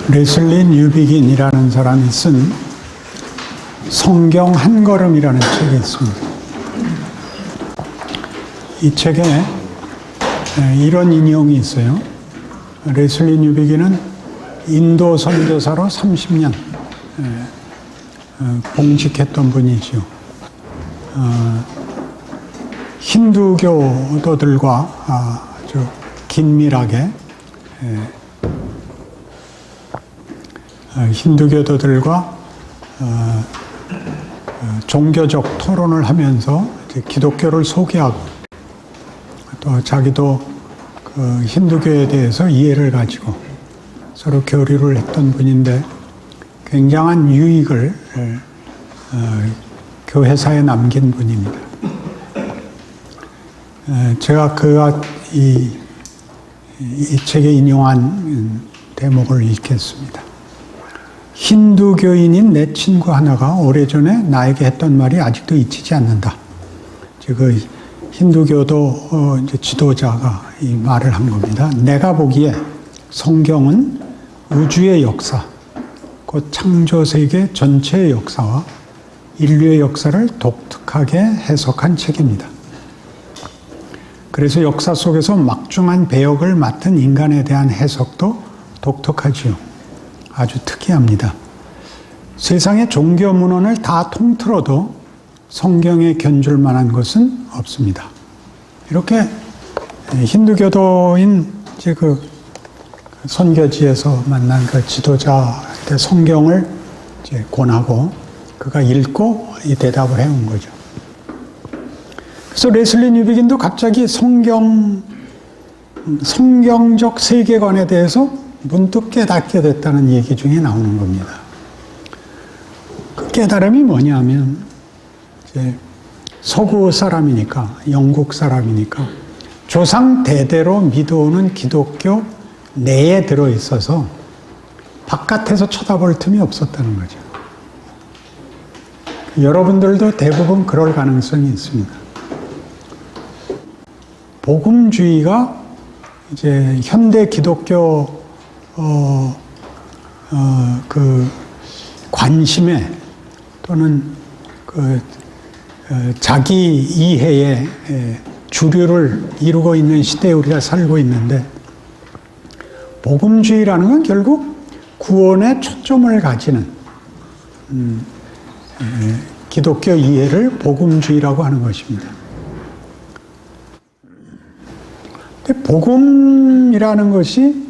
레슬리 뉴비긴이라는 사람이 쓴 성경 한 걸음이라는 책이 있습니다. 이 책에 이런 인용이 있어요. 레슬리 뉴비긴은 인도 선교사로 30년 봉직했던 분이죠. 힌두교도들과 아주 긴밀하게 힌두교도들과 종교적 토론을 하면서 기독교를 소개하고 또 자기도 그 힌두교에 대해서 이해를 가지고 서로 교류를 했던 분인데 굉장한 유익을 교회사에 남긴 분입니다. 제가 그가 이 책에 인용한 대목을 읽겠습니다. 힌두교인인 내 친구 하나가 오래전에 나에게 했던 말이 아직도 잊히지 않는다. 그 힌두교도 이제 지도자가 이 말을 한 겁니다. 내가 보기에 성경은 우주의 역사, 곧 창조세계 전체의 역사와 인류의 역사를 독특하게 해석한 책입니다. 그래서 역사 속에서 막중한 배역을 맡은 인간에 대한 해석도 독특하지요. 아주 특이합니다. 세상의 종교 문헌을 다 통틀어도 성경에 견줄 만한 것은 없습니다. 이렇게 힌두교도인 이제 그 선교지에서 만난 그 지도자한테 성경을 이제 권하고 그가 읽고 이 대답을 해온 거죠. 그래서 레슬리 뉴비긴도 갑자기 성경적 세계관에 대해서 문득 깨닫게 됐다는 얘기 중에 나오는 겁니다. 그 깨달음이 뭐냐면 이제 서구 사람이니까, 영국 사람이니까 조상 대대로 믿어오는 기독교 내에 들어있어서 바깥에서 쳐다볼 틈이 없었다는 거죠. 여러분들도 대부분 그럴 가능성이 있습니다. 복음주의가 이제 현대 기독교 그 관심에 또는 그 자기 이해의 주류를 이루고 있는 시대에 우리가 살고 있는데, 복음주의라는 건 결국 구원에 초점을 가지는 기독교 이해를 복음주의라고 하는 것입니다. 근데 복음이라는 것이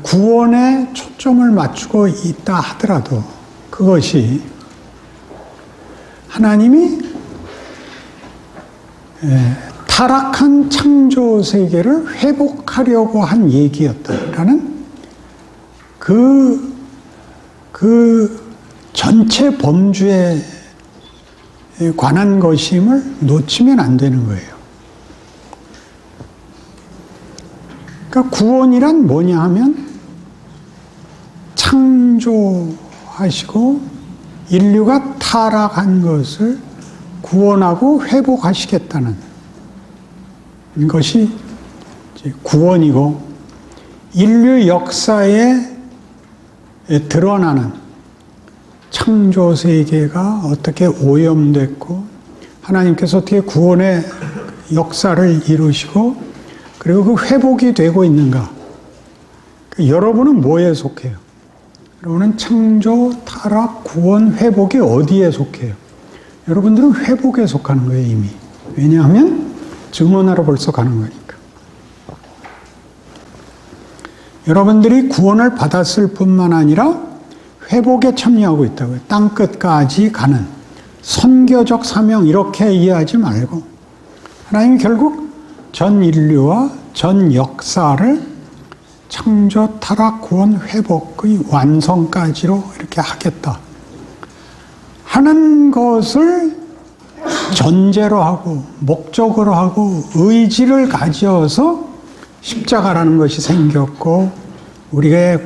구원에 초점을 맞추고 있다 하더라도 그것이 하나님이 타락한 창조 세계를 회복하려고 한 얘기였다라는 그 전체 범주에 관한 것임을 놓치면 안 되는 거예요. 그러니까 구원이란 뭐냐 하면 창조하시고 인류가 타락한 것을 구원하고 회복하시겠다는 것이 구원이고, 인류 역사에 드러나는 창조 세계가 어떻게 오염됐고 하나님께서 어떻게 구원의 역사를 이루시고 그리고 그 회복이 되고 있는가? 여러분은 뭐에 속해요? 여러분은 창조, 타락, 구원, 회복이 어디에 속해요? 여러분들은 회복에 속하는 거예요, 이미. 왜냐하면 증언하러 벌써 가는 거니까. 여러분들이 구원을 받았을 뿐만 아니라 회복에 참여하고 있다고요. 땅끝까지 가는 선교적 사명, 이렇게 이해하지 말고 하나님이 결국 전 인류와 전 역사를 창조, 타락, 구원, 회복의 완성까지로 이렇게 하겠다 하는 것을 전제로 하고 목적으로 하고 의지를 가져서 십자가라는 것이 생겼고 우리의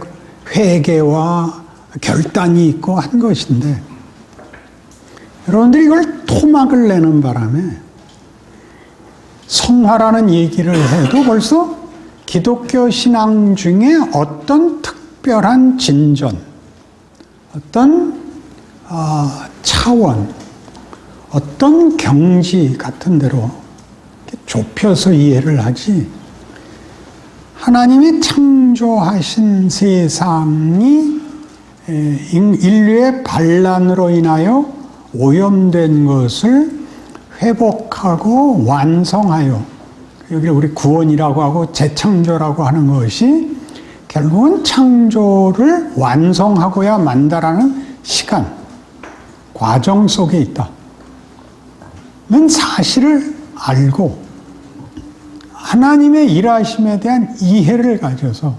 회개와 결단이 있고 한 것인데, 여러분들이 이걸 토막을 내는 바람에 성화라는 얘기를 해도 벌써 기독교 신앙 중에 어떤 특별한 진전, 어떤 차원, 어떤 경지 같은 데로 좁혀서 이해를 하지, 하나님이 창조하신 세상이 인류의 반란으로 인하여 오염된 것을 회복하고 완성하여, 여기 우리 구원이라고 하고 재창조라고 하는 것이 결국은 창조를 완성하고야 만다라는 시간, 과정 속에 있다는 사실을 알고 하나님의 일하심에 대한 이해를 가져서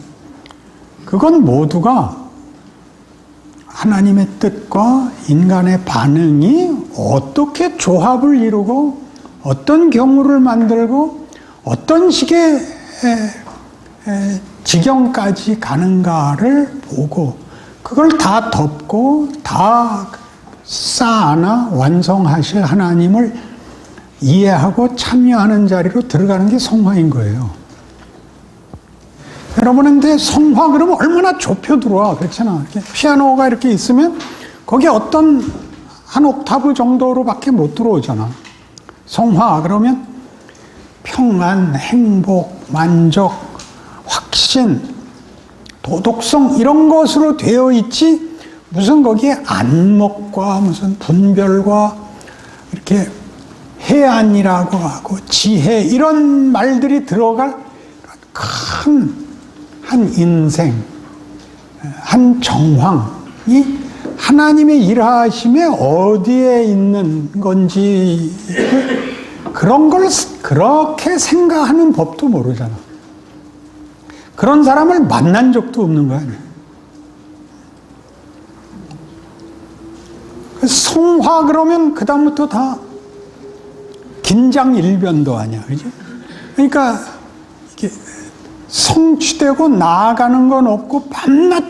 그건 모두가 하나님의 뜻과 인간의 반응이 어떻게 조합을 이루고 어떤 경우를 만들고 어떤 식의 지경까지 가는가를 보고 그걸 다 덮고 다 쌓아나 완성하실 하나님을 이해하고 참여하는 자리로 들어가는 게 성화인 거예요. 여러분한테 성화 그러면 얼마나 좁혀 들어와. 그렇잖아. 이렇게 피아노가 이렇게 있으면 거기에 어떤 한 옥타브 정도로밖에 못 들어오잖아. 성화 그러면 평안, 행복, 만족, 확신, 도덕성 이런 것으로 되어 있지 무슨 거기에 안목과 무슨 분별과 이렇게 해안이라고 하고 지혜 이런 말들이 들어갈 큰 한 인생, 한 정황이 하나님의 일하심에 어디에 있는 건지 그런 걸 그렇게 생각하는 법도 모르잖아. 그런 사람을 만난 적도 없는 거 아니야. 성화 그러면 그다음부터 다 긴장일변도 아니야. 그지? 그러니까 이게 성취되고 나아가는 건 없고 밤낮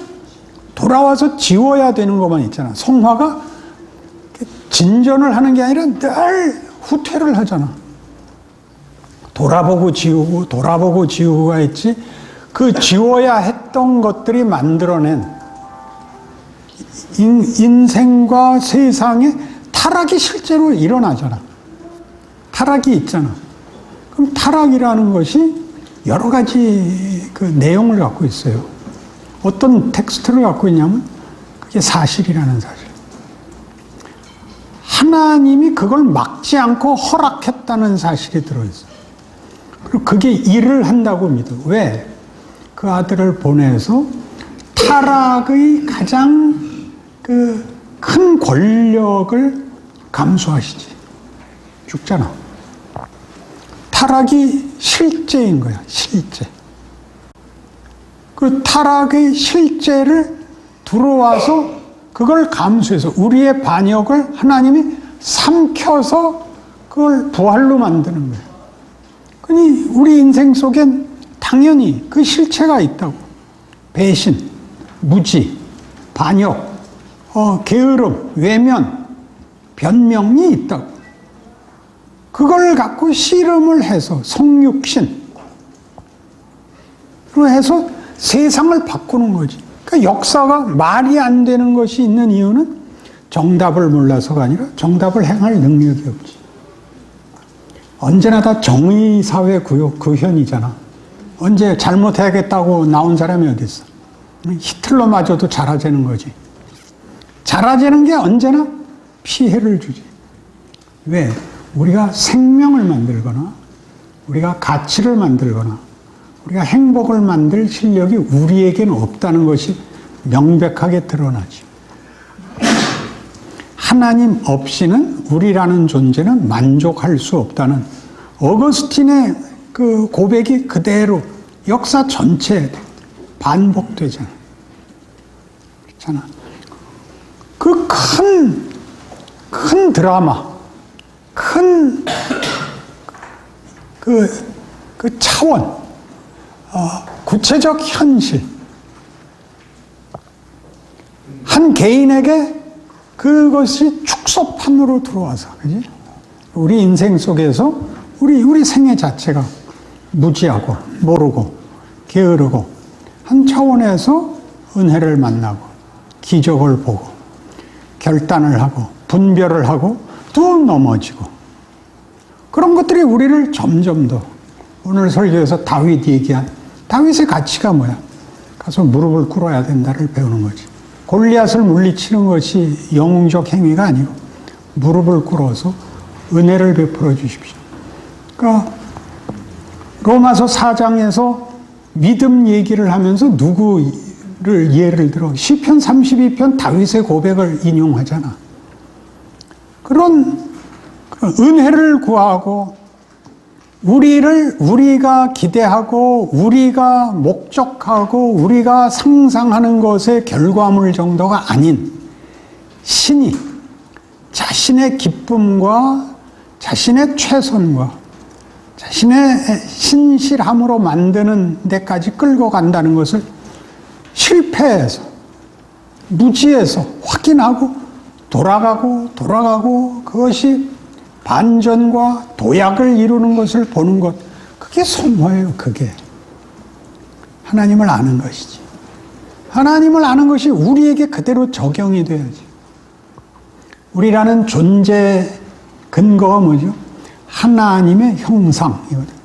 돌아와서 지워야 되는 것만 있잖아. 성화가 진전을 하는 게 아니라 늘 후퇴를 하잖아. 돌아보고 지우고 돌아보고 지우고가 있지 그 지워야 했던 것들이 만들어낸 인생과 세상에 타락이 실제로 일어나잖아. 타락이 있잖아. 그럼 타락이라는 것이 여러 가지 그 내용을 갖고 있어요. 어떤 텍스트를 갖고 있냐면 그게 사실이라는 사실. 하나님이 그걸 막지 않고 허락했다는 사실이 들어있어요. 그리고 그게 일을 한다고 믿어. 왜? 그 아들을 보내서 타락의 가장 그 큰 권력을 감수하시지. 죽잖아. 타락이 실제인 거야, 실제. 그 타락의 실제를 들어와서 그걸 감수해서 우리의 반역을 하나님이 삼켜서 그걸 부활로 만드는 거야. 그러니 우리 인생 속엔 당연히 그 실체가 있다고. 배신, 무지, 반역, 게으름, 외면, 변명이 있다고. 그걸 갖고 씨름을 해서 성육신, 로 해서 세상을 바꾸는 거지. 그러니까 역사가 말이 안 되는 것이 있는 이유는 정답을 몰라서가 아니라 정답을 행할 능력이 없지. 언제나 다 정의사회 구현이잖아. 언제 잘못해야겠다고 나온 사람이 어디 있어? 히틀러마저도 자라재는 거지. 자라재는 게 언제나 피해를 주지. 왜? 우리가 생명을 만들거나 우리가 가치를 만들거나 우리가 행복을 만들 실력이 우리에게는 없다는 것이 명백하게 드러나죠. 하나님 없이는 우리라는 존재는 만족할 수 없다는 어거스틴의 그 고백이 그대로 역사 전체에 반복되잖아. 그렇잖아. 그 큰 드라마, 큰 그 차원, 구체적 현실, 한 개인에게 그것이 축소판으로 들어와서, 그지? 우리 인생 속에서 우리 생애 자체가 무지하고 모르고 게으르고 한 차원에서 은혜를 만나고 기적을 보고 결단을 하고 분별을 하고 또 넘어지고 그런 것들이 우리를 점점 더 오늘 설교에서 다윗 얘기한 다윗의 가치가 뭐야? 가서 무릎을 꿇어야 된다를 배우는 거지. 골리앗을 물리치는 것이 영웅적 행위가 아니고 무릎을 꿇어서 은혜를 베풀어 주십시오. 그러니까 로마서 4장에서 믿음 얘기를 하면서 누구를 예를 들어 시편 32편 다윗의 고백을 인용하잖아. 그런 은혜를 구하고 우리가 기대하고 우리가 목적하고 우리가 상상하는 것의 결과물 정도가 아닌 신이 자신의 기쁨과 자신의 최선과 자신의 신실함으로 만드는 데까지 끌고 간다는 것을 실패해서 무지해서 확인하고 돌아가고 그것이 반전과 도약을 이루는 것을 보는 것, 그게 소모예요. 그게 하나님을 아는 것이지. 하나님을 아는 것이 우리에게 그대로 적용이 돼야지. 우리라는 존재 근거가 뭐죠? 하나님의 형상이거든.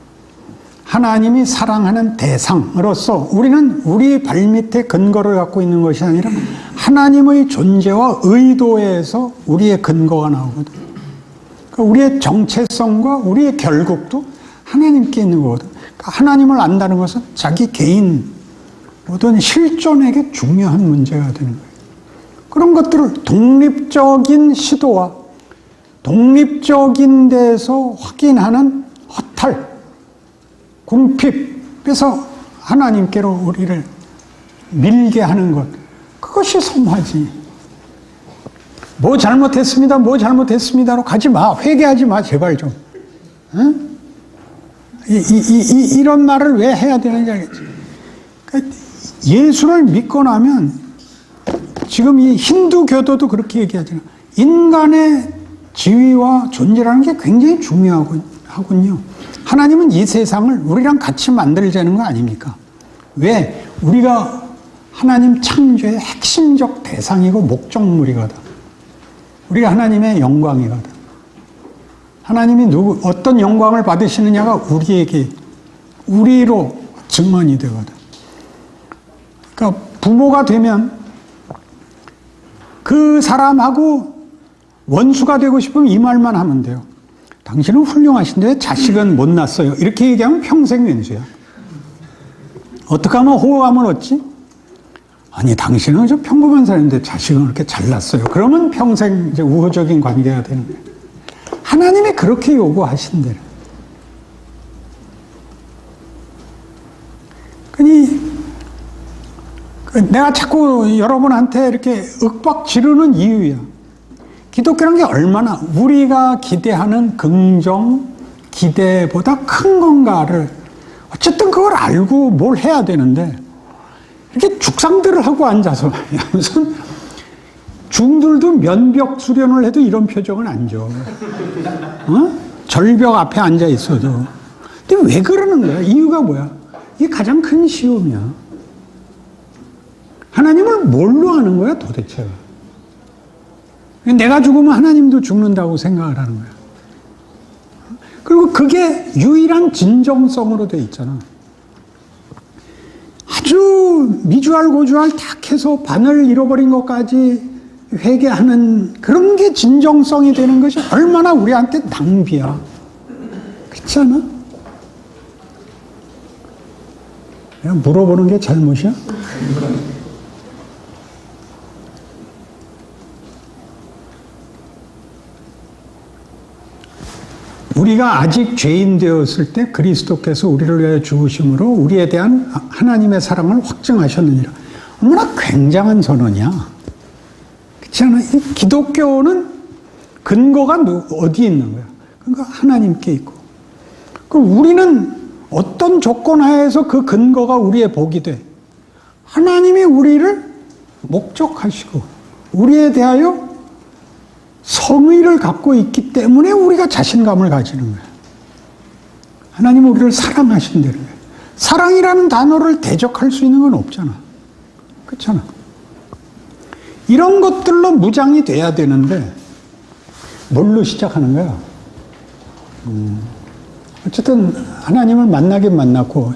하나님이 사랑하는 대상으로서 우리는 우리 발밑에 근거를 갖고 있는 것이 아니라 하나님의 존재와 의도에서 우리의 근거가 나오거든. 그러니까 우리의 정체성과 우리의 결국도 하나님께 있는 거거든. 그러니까 하나님을 안다는 것은 자기 개인 모든 실존에게 중요한 문제가 되는 거예요. 그런 것들을 독립적인 시도와 독립적인 데서 확인하는 허탈, 궁핍에서 하나님께로 우리를 밀게 하는 것, 그것이 성화지. 뭐 잘못했습니다로 가지 마. 회개하지 마, 제발 좀. 응? 이런 말을 왜 해야 되는지 알겠지? 그러니까 예수를 믿고 나면 지금 이 힌두교도도 그렇게 얘기하잖아요. 인간의 지위와 존재라는 게 굉장히 중요하군요. 하나님은 이 세상을 우리랑 같이 만들자는 거 아닙니까? 왜? 우리가 하나님 창조의 핵심적 대상이고 목적물이거든. 우리가 하나님의 영광이거든. 하나님이 어떤 영광을 받으시느냐가 우리로 증언이 되거든. 그러니까 부모가 되면 그 사람하고 원수가 되고 싶으면 이 말만 하면 돼요. 당신은 훌륭하신데 자식은 못 낳았어요. 이렇게 얘기하면 평생 왼수야. 어떻게 하면 호감을 얻지? 아니, 당신은 좀 평범한 사람인데 자식은 그렇게 잘났어요. 그러면 평생 이제 우호적인 관계가 되는 거예요. 하나님이 그렇게 요구하신대요. 그러니 내가 자꾸 여러분한테 이렇게 윽박 지르는 이유야. 기독교라는 게 얼마나 우리가 기대하는 긍정, 기대보다 큰 건가를 어쨌든 그걸 알고 뭘 해야 되는데 이렇게 죽상들을 하고 앉아서 말이야. 무슨 중들도 면벽 수련을 해도 이런 표정은 안 줘. 어? 절벽 앞에 앉아 있어도. 근데 왜 그러는 거야? 이유가 뭐야? 이게 가장 큰 시험이야. 하나님을 뭘로 하는 거야, 도대체? 내가 죽으면 하나님도 죽는다고 생각을 하는 거야. 그리고 그게 유일한 진정성으로 돼 있잖아. 아주 미주알 고주알 딱 해서 반을 잃어버린 것까지 회개하는 그런 게 진정성이 되는 것이 얼마나 우리한테 낭비야. 그렇지 않아? 내가 물어보는 게 잘못이야? 우리가 아직 죄인 되었을 때 그리스도께서 우리를 위하여 죽으심으로 우리에 대한 하나님의 사랑을 확증하셨느니라. 얼마나 굉장한 선언이야. 그렇지 않아? 이 기독교는 근거가 어디에 있는 거야? 그러니까 하나님께 있고. 그럼 우리는 어떤 조건 하에서 그 근거가 우리의 복이 돼? 하나님이 우리를 목적하시고 우리에 대하여 성의를 갖고 있기 때문에 우리가 자신감을 가지는 거야. 하나님은 우리를 사랑하신다는 거야. 사랑이라는 단어를 대적할 수 있는 건 없잖아. 그렇잖아. 이런 것들로 무장이 돼야 되는데 뭘로 시작하는 거야? 어쨌든 하나님을 만나긴 만났고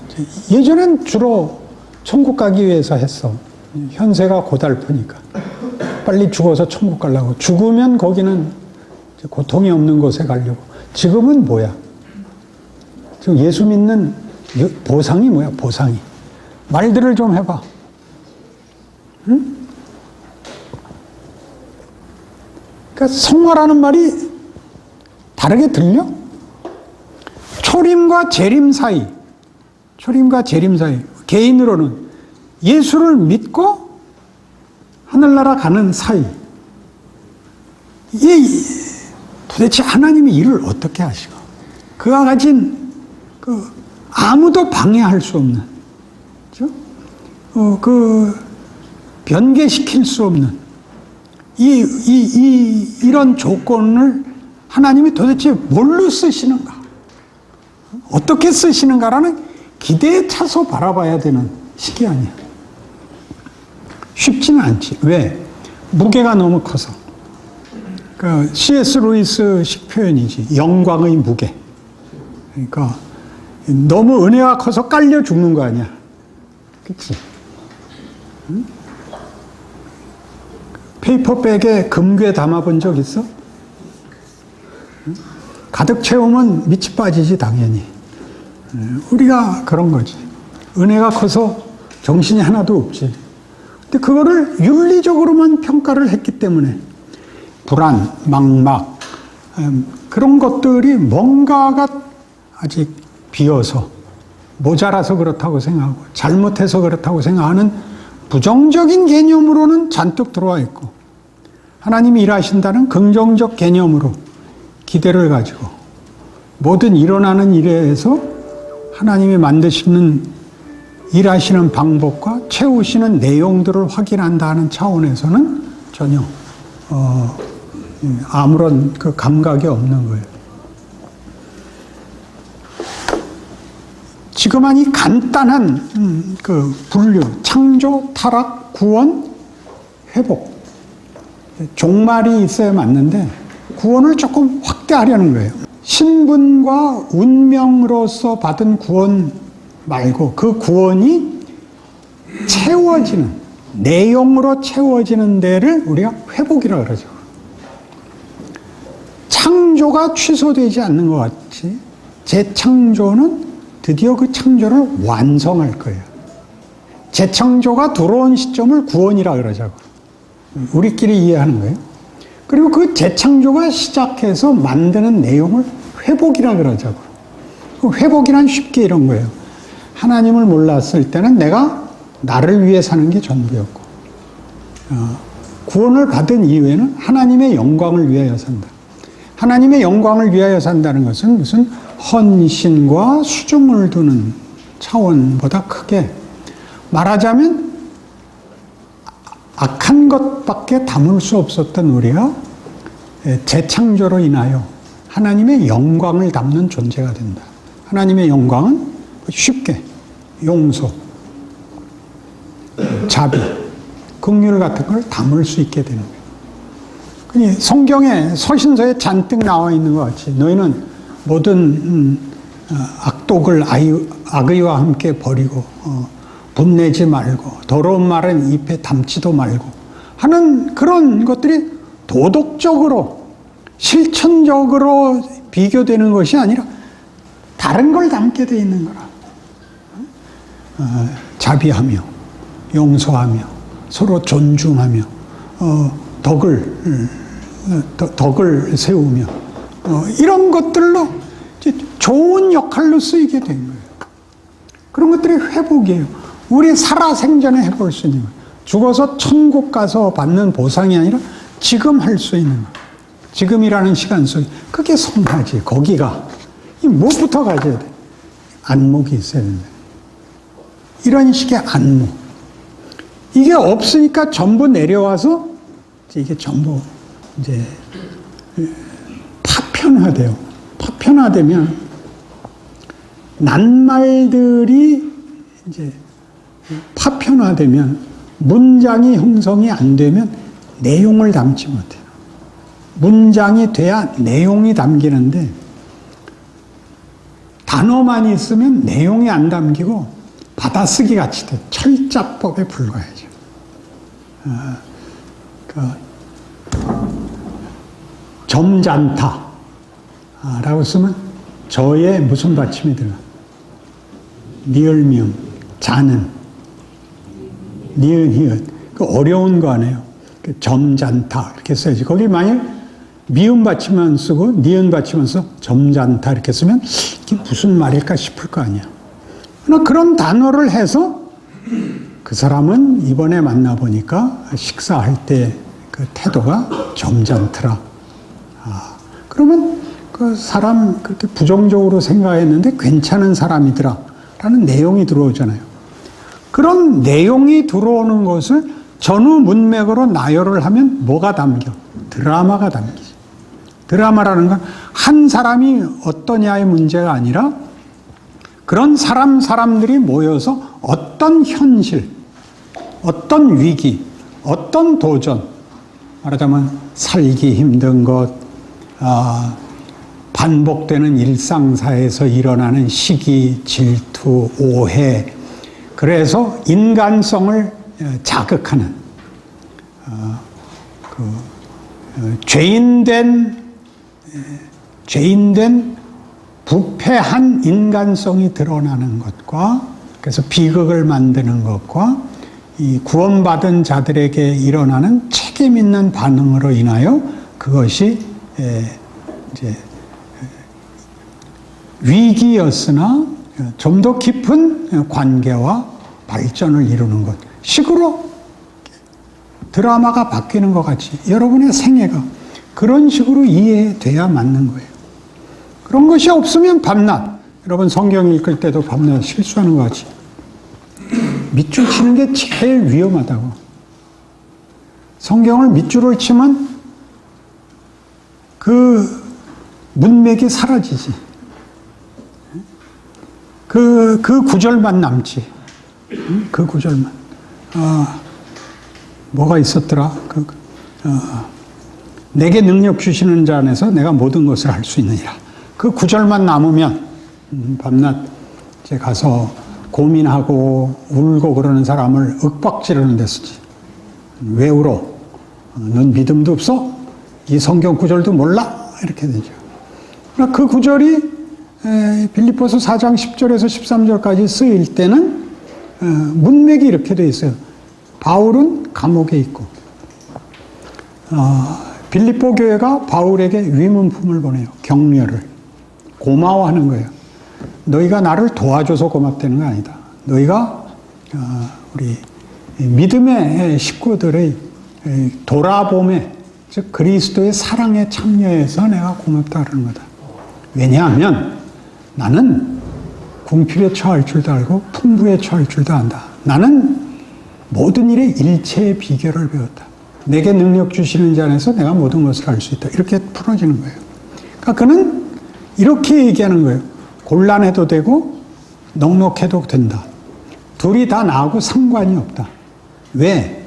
예전엔 주로 천국 가기 위해서 했어. 현세가 고달프니까 빨리 죽어서 천국 가려고. 죽으면 거기는 고통이 없는 곳에 가려고. 지금은 뭐야? 지금 예수 믿는 보상이 뭐야? 보상이. 말들을 좀 해봐. 응? 그러니까 성화라는 말이 다르게 들려? 초림과 재림 사이, 초림과 재림 사이, 개인으로는 예수를 믿고 하늘나라 가는 사이. 이게 도대체 하나님이 일을 어떻게 하시고, 그가 가진 아무도 방해할 수 없는, 그죠? 변개시킬 수 없는 이런 조건을 하나님이 도대체 뭘로 쓰시는가? 어떻게 쓰시는가라는 기대에 차서 바라봐야 되는 시기 아니야. 쉽지는 않지. 왜? 무게가 너무 커서. C.S. 루이스식 표현이지. 영광의 무게. 그러니까 너무 은혜가 커서 깔려 죽는 거 아니야. 그치? 응? 페이퍼백에 금괴 담아본 적 있어? 응? 가득 채우면 밑이 빠지지, 당연히. 우리가 그런 거지. 은혜가 커서 정신이 하나도 없지. 근데 그거를 윤리적으로만 평가를 했기 때문에 불안, 막막, 그런 것들이 뭔가가 아직 비어서 모자라서 그렇다고 생각하고 잘못해서 그렇다고 생각하는 부정적인 개념으로는 잔뜩 들어와 있고, 하나님이 일하신다는 긍정적 개념으로 기대를 가지고 모든 일어나는 일에서 하나님이 만드시는 일하시는 방법과 채우시는 내용들을 확인한다는 차원에서는 전혀 아무런 감각이 없는 거예요. 지금 이 간단한 분류, 창조, 타락, 구원, 회복, 종말이 있어야 맞는데 구원을 조금 확대하려는 거예요. 신분과 운명으로서 받은 구원 말고 그 구원이 채워지는, 내용으로 채워지는 데를 우리가 회복이라고 그러죠. 창조가 취소되지 않는 것 같이 재창조는 드디어 그 창조를 완성할 거예요. 재창조가 들어온 시점을 구원이라 그러자고. 우리끼리 이해하는 거예요. 그리고 그 재창조가 시작해서 만드는 내용을 회복이라 그러자고. 그 회복이란 쉽게 이런 거예요. 하나님을 몰랐을 때는 내가 나를 위해 사는 게 전부였고, 구원을 받은 이후에는 하나님의 영광을 위하여 산다. 하나님의 영광을 위하여 산다는 것은 무슨 헌신과 수종을 두는 차원보다 크게 말하자면 악한 것밖에 담을 수 없었던 우리가 재창조로 인하여 하나님의 영광을 담는 존재가 된다. 하나님의 영광은 쉽게 용서, 자비, 긍휼 같은 걸 담을 수 있게 되는 거예요. 성경에 서신서에 잔뜩 나와 있는 것 같이 너희는 모든 악독을 악의와 함께 버리고 분내지 말고 더러운 말은 입에 담지도 말고 하는 그런 것들이 도덕적으로 실천적으로 비교되는 것이 아니라 다른 걸 담게 돼 있는 거라. 자비하며 용서하며 서로 존중하며 덕을 세우며 이런 것들로 좋은 역할로 쓰이게 된 거예요. 그런 것들이 회복이에요. 우리 살아생전에 해볼 수 있는 거예요. 죽어서 천국 가서 받는 보상이 아니라 지금 할 수 있는 거예요. 지금이라는 시간 속에. 그게 성화지. 거기가 무엇부터 가져야 돼? 안목이 있어야 된다. 이런 식의 안목. 이게 없으니까 전부 내려와서 이게 전부 이제 파편화돼요. 파편화되면 낱말들이 이제 파편화되면 문장이 형성이 안 되면 내용을 담지 못해요. 문장이 돼야 내용이 담기는데 단어만 있으면 내용이 안 담기고 받아쓰기 같이 돼. 철자법에 불과하죠. 점잖다라고 쓰면 저에 무슨 받침이 들어가? 니을미음, 자는, 니은, 히읗. 그 어려운 거 아니에요. 점잖다 이렇게 써야지. 거기 만약 미음 받침만 쓰고 니은 받침만 써 점잖다 이렇게 쓰면 이게 무슨 말일까 싶을 거 아니야. 그러나 그런 단어를 해서 그 사람은 이번에 만나보니까 식사할 때 그 태도가 점잖더라. 그러면 그 사람 그렇게 부정적으로 생각했는데 괜찮은 사람이더라 라는 내용이 들어오잖아요. 그런 내용이 들어오는 것을 전후 문맥으로 나열을 하면 뭐가 담겨? 드라마가 담기지. 드라마라는 건 한 사람이 어떠냐의 문제가 아니라 그런 사람들이 모여서 어떤 현실, 어떤 위기, 어떤 도전, 말하자면 살기 힘든 것, 반복되는 일상사에서 일어나는 시기, 질투, 오해, 그래서 인간성을 자극하는 죄인된 부패한 인간성이 드러나는 것과 그래서 비극을 만드는 것과 이 구원받은 자들에게 일어나는 책임 있는 반응으로 인하여 그것이 이제 위기였으나 좀 더 깊은 관계와 발전을 이루는 것 식으로 드라마가 바뀌는 것 같이 여러분의 생애가 그런 식으로 이해돼야 맞는 거예요. 그런 것이 없으면 밤낮, 여러분 성경 읽을 때도 밤낮 실수하는 것 같이 밑줄 치는 게 제일 위험하다고. 성경을 밑줄을 치면 그 문맥이 사라지지. 그 구절만 남지. 그 구절만. 뭐가 있었더라? 내게 능력 주시는 자 안에서 내가 모든 것을 할 수 있느니라. 그 구절만 남으면 밤낮 이제 가서 고민하고 울고 그러는 사람을 윽박지르는 데 쓰지. 왜 울어? 넌 믿음도 없어? 이 성경 구절도 몰라? 이렇게 되죠. 그러니까 그 구절이 빌립보서 4장 10절에서 13절까지 쓰일 때는 문맥이 이렇게 되어 있어요. 바울은 감옥에 있고 빌립보 교회가 바울에게 위문품을 보내요. 격려를. 고마워하는 거예요. 너희가 나를 도와줘서 고맙다는 거 아니다. 너희가 우리 믿음의 식구들의 돌아봄에 즉 그리스도의 사랑에 참여해서 내가 고맙다 그러는 거다. 왜냐하면 나는 궁핍에 처할 줄도 알고 풍부에 처할 줄도 안다. 나는 모든 일에 일체의 비결을 배웠다. 내게 능력 주시는 자 안에서 내가 모든 것을 할 수 있다. 이렇게 풀어지는 거예요. 그러니까 그는 이렇게 얘기하는 거예요. 곤란해도 되고 넉넉해도 된다. 둘이 다 나하고 상관이 없다. 왜?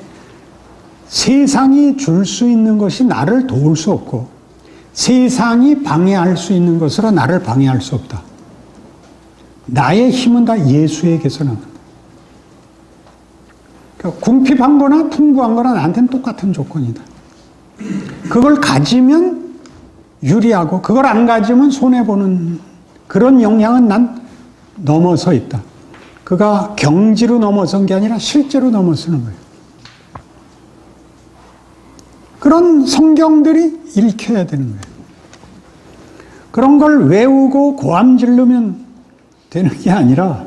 세상이 줄 수 있는 것이 나를 도울 수 없고 세상이 방해할 수 있는 것으로 나를 방해할 수 없다. 나의 힘은 다 예수에게서 나온다. 그러니까 궁핍한 거나 풍부한 거나 나한테는 똑같은 조건이다. 그걸 가지면 유리하고 그걸 안 가지면 손해보는 그런 영향은 난 넘어서 있다. 그가 경지로 넘어선 게 아니라 실제로 넘어서는 거예요. 그런 성경들이 읽혀야 되는 거예요. 그런 걸 외우고 고함 지르면 되는 게 아니라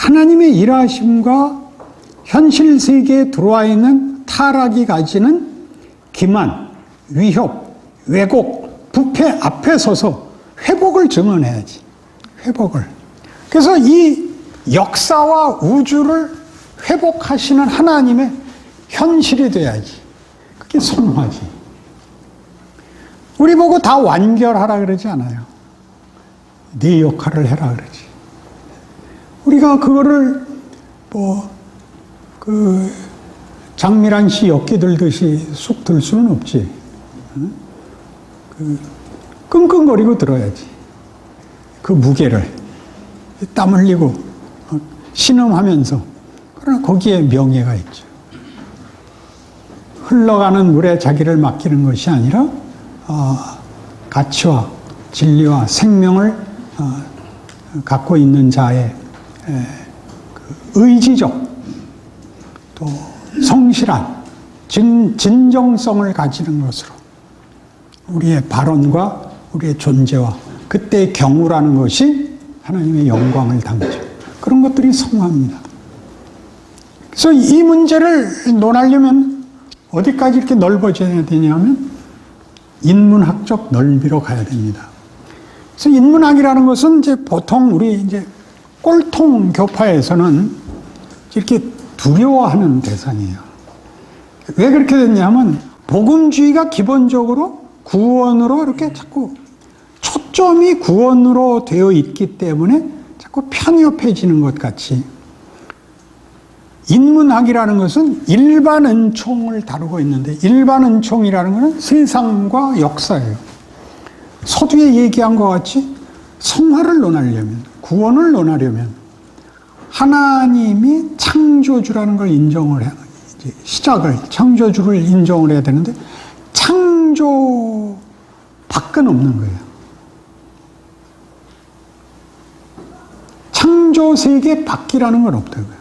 하나님의 일하심과 현실 세계에 들어와 있는 타락이 가지는 기만, 위협, 왜곡, 부패 앞에 서서 회복을 증언해야지. 회복을. 그래서 이 역사와 우주를 회복하시는 하나님의 현실이 돼야지. 그게 성화지. 우리 보고 다 완결하라 그러지 않아요. 네 역할을 해라 그러지. 우리가 그거를 그 장미란 씨 엮기 들듯이 쑥 들 수는 없지. 응? 그 끙끙거리고 들어야지. 그 무게를 땀 흘리고 신음하면서. 그러나 거기에 명예가 있죠. 흘러가는 물에 자기를 맡기는 것이 아니라 가치와 진리와 생명을 갖고 있는 자의 그 의지적 또 성실한 진정성을 가지는 것으로 우리의 발언과 우리의 존재와 그때의 경우라는 것이 하나님의 영광을 담죠. 그런 것들이 성화입니다. 그래서 이 문제를 논하려면 어디까지 이렇게 넓어져야 되냐면 인문학적 넓이로 가야 됩니다. 그래서 인문학이라는 것은 이제 보통 우리 이제 꼴통 교파에서는 이렇게 두려워하는 대상이에요. 왜 그렇게 됐냐면 복음주의가 기본적으로 구원으로 이렇게 자꾸 초점이 구원으로 되어 있기 때문에 자꾸 편협해지는 것 같이 인문학이라는 것은 일반 은총을 다루고 있는데 일반 은총이라는 것은 세상과 역사예요. 서두에 얘기한 것 같이 성화를 논하려면 구원을 논하려면 하나님이 창조주라는 걸 인정을 해야 시작을 창조주를 인정을 해야 되는데 창조 밖은 없는 거예요. 창조 세계 밖이라는 건 없다고요.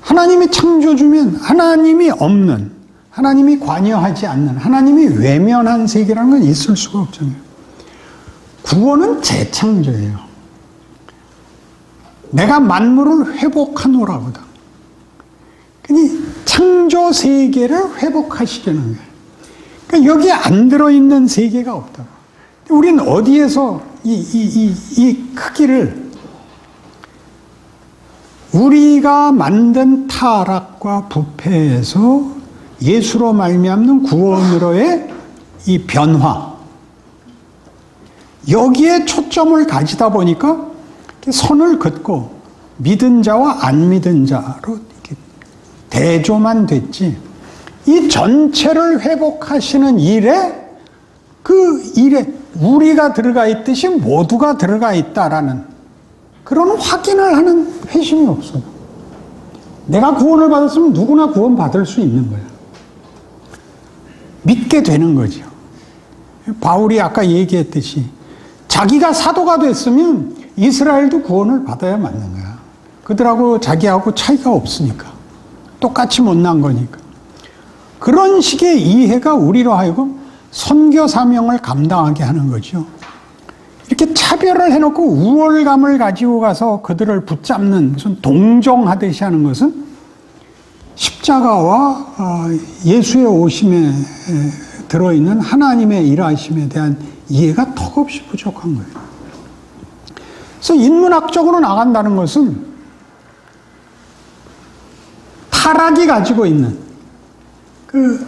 하나님이 창조주면 하나님이 없는, 하나님이 관여하지 않는, 하나님이 외면한 세계라는 건 있을 수가 없잖아요. 구원은 재창조예요. 내가 만물을 회복하노라거든. 그니 창조 세계를 회복하시려는 거예요. 그러니까 여기에 안 들어있는 세계가 없다고. 우리는 어디에서 이 크기를 우리가 만든 타락과 부패에서 예수로 말미암는 구원으로의 이 변화 여기에 초점을 가지다 보니까 선을 긋고 믿은 자와 안 믿은 자로 이렇게 대조만 됐지 이 전체를 회복하시는 일에 그 일에 우리가 들어가 있듯이 모두가 들어가 있다라는 그런 확인을 하는 회심이 없어요. 내가 구원을 받았으면 누구나 구원받을 수 있는 거예요. 믿게 되는 거죠. 바울이 아까 얘기했듯이 자기가 사도가 됐으면 이스라엘도 구원을 받아야 맞는 거야. 그들하고 자기하고 차이가 없으니까. 똑같이 못난 거니까. 그런 식의 이해가 우리로 하여금 선교 사명을 감당하게 하는 거죠. 이렇게 차별을 해놓고 우월감을 가지고 가서 그들을 붙잡는 무슨 동정하듯이 하는 것은 십자가와 예수의 오심에 들어있는 하나님의 일하심에 대한 이해가 턱없이 부족한 거예요. 그래서 인문학적으로 나간다는 것은 타락이 가지고 있는 그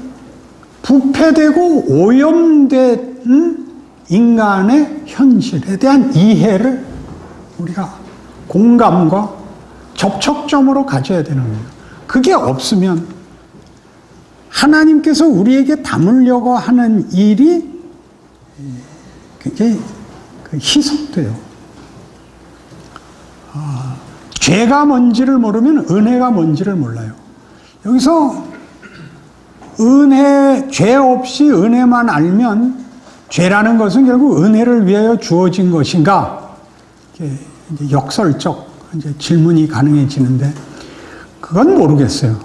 부패되고 오염된 인간의 현실에 대한 이해를 우리가 공감과 접촉점으로 가져야 되는 거예요. 그게 없으면 하나님께서 우리에게 담으려고 하는 일이 굉장히 희석돼요. 죄가 뭔지를 모르면 은혜가 뭔지를 몰라요. 여기서 죄 없이 은혜만 알면 죄라는 것은 결국 은혜를 위하여 주어진 것인가? 이제 역설적 이제 질문이 가능해지는데 그건 모르겠어요.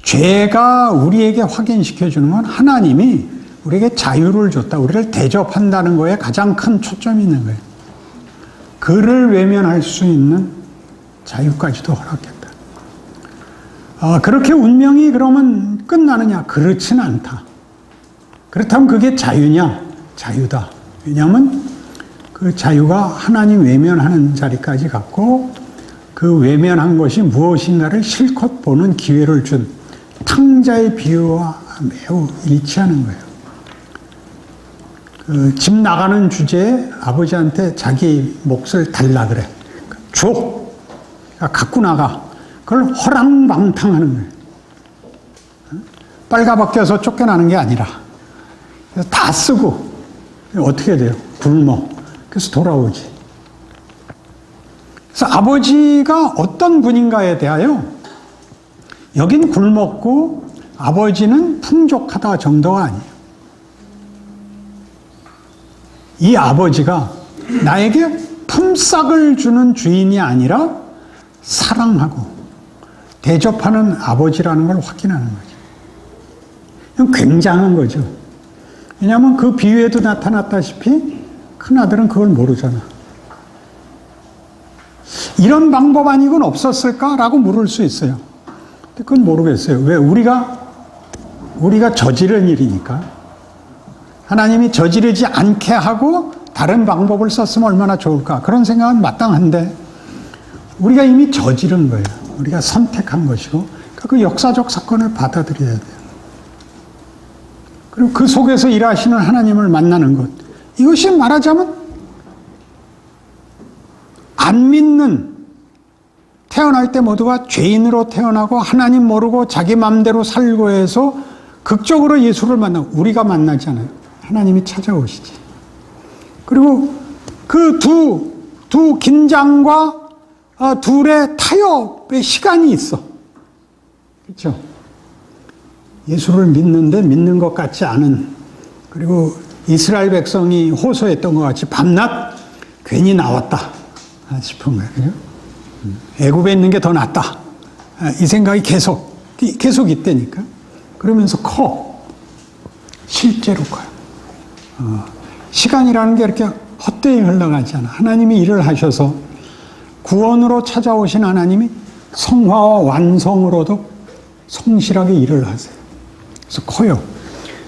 죄가 우리에게 확인시켜 주는 건 하나님이 우리에게 자유를 줬다. 우리를 대접한다는 거에 가장 큰 초점이 있는 거예요. 그를 외면할 수 있는 자유까지도 허락했다. 그렇게 운명이 그러면 끝나느냐? 그렇지는 않다. 그렇다면 그게 자유냐? 자유다. 왜냐하면 그 자유가 하나님 외면하는 자리까지 갔고 그 외면한 것이 무엇인가를 실컷 보는 기회를 준 탕자의 비유와 매우 일치하는 거예요. 그 집 나가는 주제에 아버지한테 자기 몫을 달라 그래. 줘. 갖고 나가. 그걸 허랑방탕하는 거예요. 빨가벗겨서 쫓겨나는 게 아니라 그래서 다 쓰고 어떻게 돼요? 굶어. 그래서 돌아오지. 그래서 아버지가 어떤 분인가에 대하여 여긴 굶었고 아버지는 풍족하다 정도가 아니에요. 이 아버지가 나에게 품삯을 주는 주인이 아니라 사랑하고 대접하는 아버지라는 걸 확인하는 거죠. 이건 굉장한 거죠. 왜냐하면 그 비유에도 나타났다시피 큰아들은 그걸 모르잖아. 이런 방법 아니곤 없었을까라고 물을 수 있어요. 근데 그건 모르겠어요. 왜? 우리가 저지른 일이니까. 하나님이 저지르지 않게 하고 다른 방법을 썼으면 얼마나 좋을까. 그런 생각은 마땅한데 우리가 이미 저지른 거예요. 우리가 선택한 것이고 그 역사적 사건을 받아들여야 돼요. 그리고 그 속에서 일하시는 하나님을 만나는 것. 이것이 말하자면 안 믿는 태어날 때 모두가 죄인으로 태어나고 하나님 모르고 자기 마음대로 살고 해서 극적으로 예수를 만나고 우리가 만나지 않아요. 하나님이 찾아오시지. 그리고 그 두 긴장과 둘의 타협의 시간이 있어. 그렇죠? 예수를 믿는데 믿는 것 같지 않은, 그리고 이스라엘 백성이 호소했던 것 같이 밤낮 괜히 나왔다 싶은 거예요. 그죠? 애굽에 있는 게 더 낫다. 이 생각이 계속 있다니까. 그러면서 커. 실제로 커요. 시간이라는 게 이렇게 헛되이 흘러가지 않아. 하나님이 일을 하셔서 구원으로 찾아오신 하나님이 성화와 완성으로도 성실하게 일을 하세요. 그래서 커요.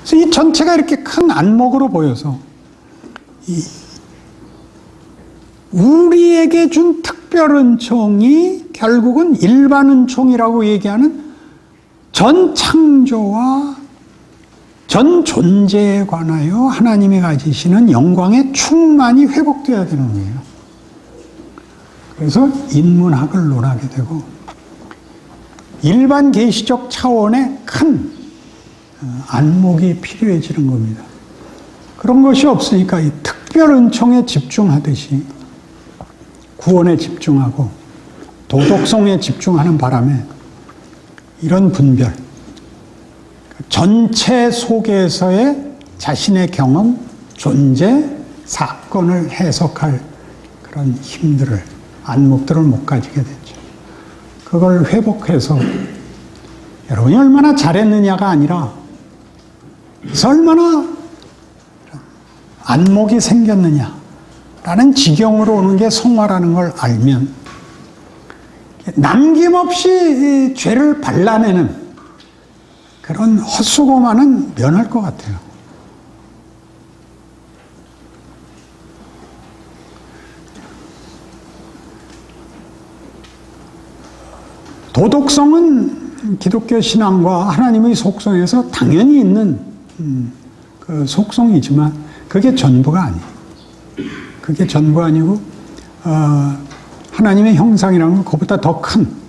그래서 이 전체가 이렇게 큰 안목으로 보여서 우리에게 준 특별 은총이 결국은 일반 은총이라고 얘기하는 전 창조와 전 존재에 관하여 하나님이 가지시는 영광의 충만이 회복되어야 되는 거예요. 그래서 인문학을 논하게 되고 일반 계시적 차원의 큰 안목이 필요해지는 겁니다. 그런 것이 없으니까 이 특별 은총에 집중하듯이 구원에 집중하고 도덕성에 집중하는 바람에 이런 분별, 전체 속에서의 자신의 경험, 존재, 사건을 해석할 그런 힘들을, 안목들을 못 가지게 됐죠. 그걸 회복해서 여러분이 얼마나 잘했느냐가 아니라 얼마나 안목이 생겼느냐라는 지경으로 오는 게 성화라는 걸 알면 남김없이 죄를 발라내는 그런 헛수고만은 면할 것 같아요. 도덕성은 기독교 신앙과 하나님의 속성에서 당연히 있는 그 속성이지만 그게 전부가 아니에요. 그게 전부 아니고 하나님의 형상이라는 건 그보다 더 큰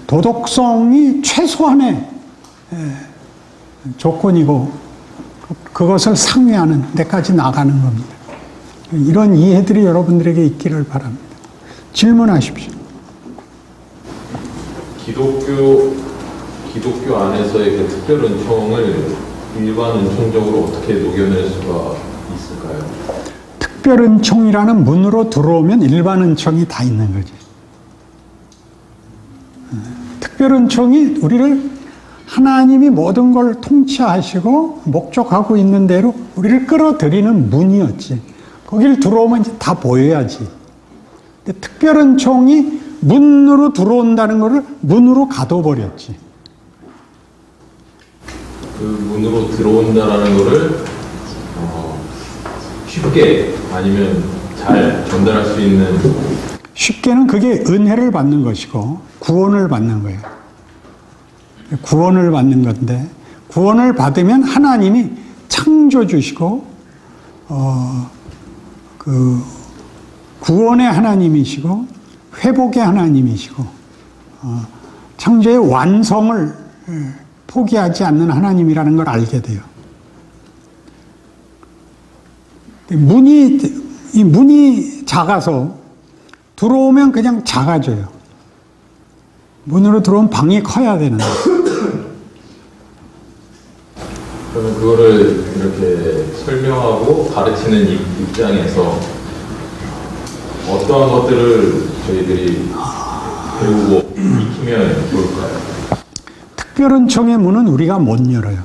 도덕성이 최소한의 조건이고 그것을 상회하는 데까지 나가는 겁니다. 이런 이해들이 여러분들에게 있기를 바랍니다. 질문하십시오. 기독교 안에서의 그 특별 은총을 일반 은총적으로 어떻게 녹여낼 수가 있을까요? 특별 은총이라는 문으로 들어오면 일반 은총이 다 있는 거지. 특별 은총이 우리를 하나님이 모든 걸 통치하시고 목적하고 있는 대로 우리를 끌어들이는 문이었지. 거기를 들어오면 이제 다 보여야지. 근데 특별 은총이 문으로 들어온다는 것을 문으로 가둬버렸지. 그 문으로 들어온다라는 것을 쉽게 아니면 잘 전달할 수 있는, 쉽게는 그게 은혜를 받는 것이고 구원을 받는 거예요. 구원을 받는 건데 구원을 받으면 하나님이 창조 주시고 그 구원의 하나님이시고 회복의 하나님이시고 창조의 완성을 포기하지 않는 하나님이라는 걸 알게 돼요. 이 문이 작아서 들어오면 그냥 작아져요. 문으로 들어오면 방이 커야 되는데. 그러면 그거를 이렇게 설명하고 가르치는 입장에서 어떠한 것들을 저희들이 배우고 익히면 좋을까요? 특별은총의 문은 우리가 못 열어요.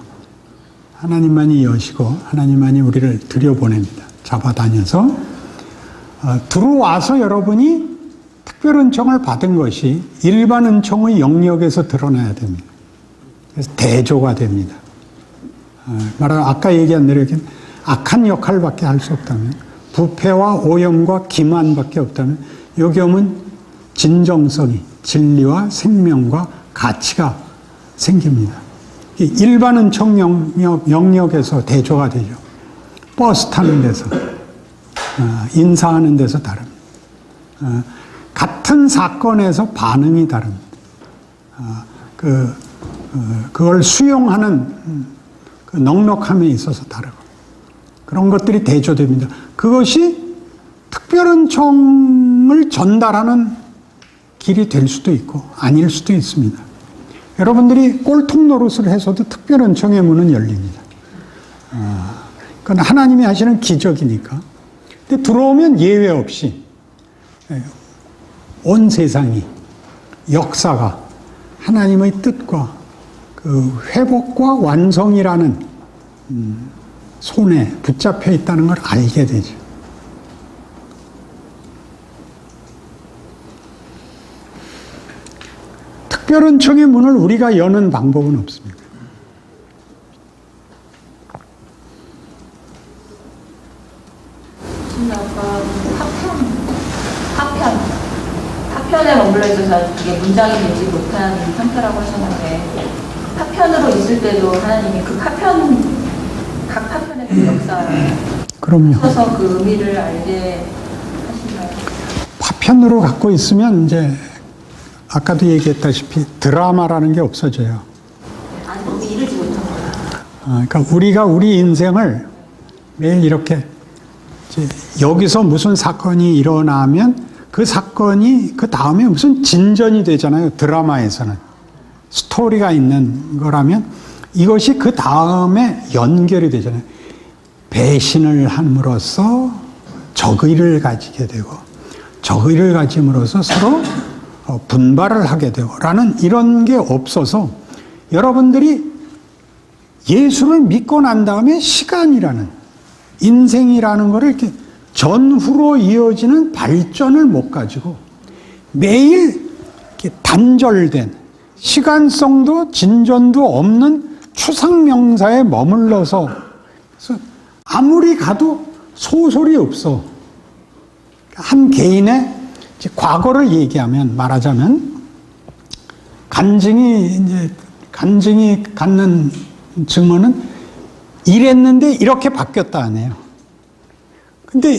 하나님만이 여시고 하나님만이 우리를 들여보냅니다. 잡아다녀서 들어와서 여러분이 특별은총을 받은 것이 일반 은총의 영역에서 드러나야 됩니다. 그래서 대조가 됩니다. 말하면 아까 얘기한 대로 이렇게 악한 역할밖에 할 수 없다면, 부패와 오염과 기만밖에 없다면, 여기 오면 진정성이, 진리와 생명과 가치가 생깁니다. 일반 은총 영역에서 대조가 되죠. 버스 타는 데서, 인사하는 데서 다릅니다. 같은 사건에서 반응이 다릅니다. 그걸 수용하는 그 넉넉함에 있어서 다르고, 그런 것들이 대조됩니다. 그것이 특별은총을 전달하는 길이 될 수도 있고 아닐 수도 있습니다. 여러분들이 꼴통 노릇을 해서도 특별은총의 문은 열립니다. 그건 하나님이 하시는 기적이니까. 근데 들어오면 예외 없이 온 세상이, 역사가 하나님의 뜻과 그 회복과 완성이라는 손에 붙잡혀 있다는 걸 알게 되죠. 특별은총의 문을 우리가 여는 방법은 없습니다. 파편에 머물러 있어서 이게 문장이 되지 못한 상태라고 하셨는데, 파편으로 있을 때도 하나님이 그 각 파편의 그 역사를 그럼요. 써서 그 의미를 알게 하신가요? 파편으로 갖고 있으면 이제 아까도 얘기했다시피 드라마라는 게 없어져요. 아직 거기 이르지 못한 거예요. 그러니까 우리가 우리 인생을 매일 이렇게 이제 여기서 무슨 사건이 일어나면 그 사건이 그 다음에 무슨 진전이 되잖아요. 드라마에서는. 스토리가 있는 거라면 이것이 그 다음에 연결이 되잖아요. 배신을 함으로써 적의를 가지게 되고, 적의를 가짐으로써 서로 분발을 하게 되고 라는 이런 게 없어서, 여러분들이 예수를 믿고 난 다음에 시간이라는, 인생이라는 거를 이렇게 전후로 이어지는 발전을 못 가지고 매일 이렇게 단절된, 시간성도 진전도 없는 추상명사에 머물러서, 그래서 아무리 가도 소설이 없어. 한 개인의 과거를 얘기하면, 말하자면 간증이 갖는 증언은 이랬는데 이렇게 바뀌었다 하네요. 근데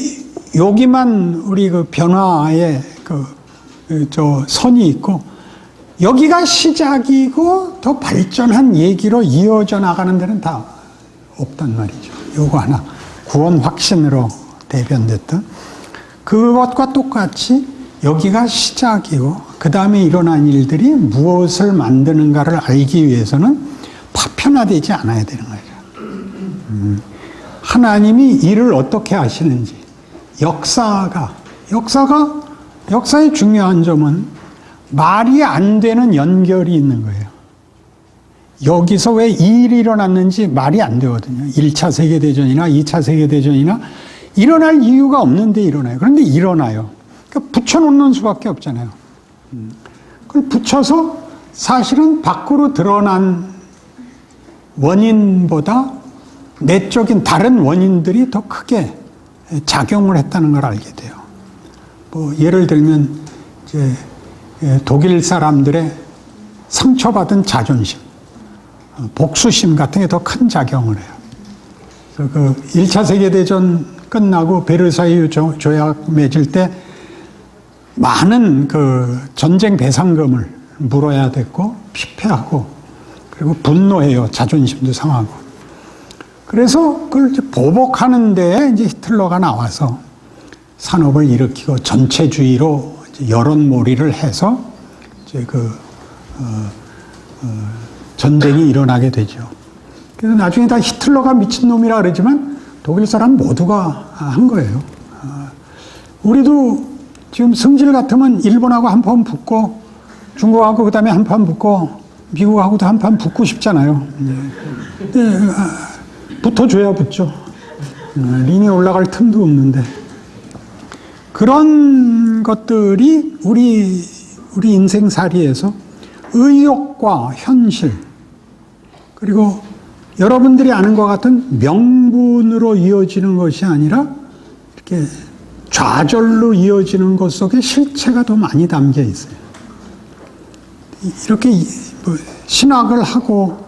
여기만 우리 그 변화의 선이 있고, 여기가 시작이고 더 발전한 얘기로 이어져 나가는 데는 다 없단 말이죠. 요거 하나, 구원 확신으로 대변됐던 그것과 똑같이 여기가 시작이고 그 다음에 일어난 일들이 무엇을 만드는가를 알기 위해서는 파편화되지 않아야 되는 거죠. 하나님이 일을 어떻게 하시는지, 역사의 중요한 점은 말이 안 되는 연결이 있는 거예요. 여기서 왜 이 일이 일어났는지 말이 안 되거든요. 1차 세계대전이나 2차 세계대전이나 일어날 이유가 없는데 일어나요. 그런데 일어나요. 그러니까 붙여놓는 수밖에 없잖아요. 그걸 붙여서 사실은 밖으로 드러난 원인보다 내적인 다른 원인들이 더 크게 작용을 했다는 걸 알게 돼요. 뭐 예를 들면 이제 독일 사람들의 상처받은 자존심, 복수심 같은 게 더 큰 작용을 해요. 그래서 그 1차 세계대전 끝나고 베르사유 조약 맺을 때 많은 그 전쟁 배상금을 물어야 됐고 피폐하고 그리고 분노해요. 자존심도 상하고. 그래서 그걸 이제 보복하는 데에 이제 히틀러가 나와서 산업을 일으키고 전체주의로 이제 여론몰이를 해서 이제 전쟁이 일어나게 되죠. 그래서 나중에 다 히틀러가 미친놈이라 그러지만 독일 사람 모두가 한 거예요. 우리도 지금 성질 같으면 일본하고 한판 붙고 중국하고 그 다음에 한판 붙고 미국하고도 한판 붙고 싶잖아요. 붙어줘야 붙죠. 링에 올라갈 틈도 없는데. 그런 것들이 우리 인생살이에서 의욕과 현실, 그리고 여러분들이 아는 것 같은 명분으로 이어지는 것이 아니라 이렇게 좌절로 이어지는 것 속에 실체가 더 많이 담겨 있어요. 이렇게 신학을 하고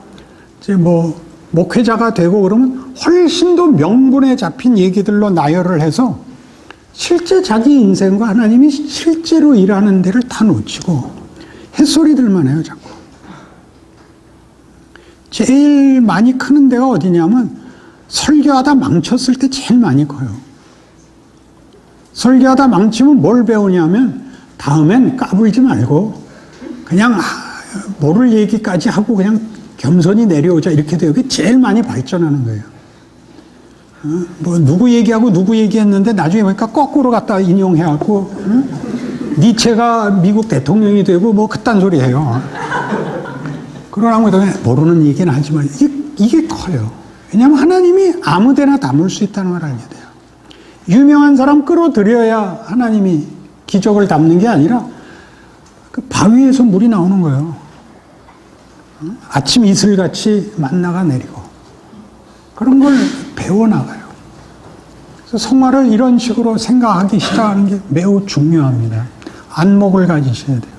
이제 목회자가 되고 그러면 훨씬 더 명분에 잡힌 얘기들로 나열을 해서 실제 자기 인생과 하나님이 실제로 일하는 데를 다 놓치고 햇소리들만 해요, 자꾸. 제일 많이 크는 데가 어디냐면 설교하다 망쳤을 때 제일 많이 커요. 설교하다 망치면 뭘 배우냐면 다음엔 까불지 말고 그냥 모를 얘기까지 하고 그냥 겸손히 내려오자 이렇게 돼요. 그게 제일 많이 발전하는 거예요. 누구 얘기하고 누구 얘기했는데 나중에 보니까 거꾸로 갖다 인용해갖고 니체가 미국 대통령이 되고 그딴 소리 해요. 그러라고 모르는 얘기는 하지만 이게 커요. 왜냐하면 하나님이 아무데나 담을 수 있다는 걸 알게 돼요. 유명한 사람 끌어들여야 하나님이 기적을 담는 게 아니라 그 바위에서 물이 나오는 거예요. 아침 이슬같이 만나가 내리고 그런 걸 배워나가요. 그래서 성화를 이런 식으로 생각하기 시작하는 게 매우 중요합니다. 안목을 가지셔야 돼요.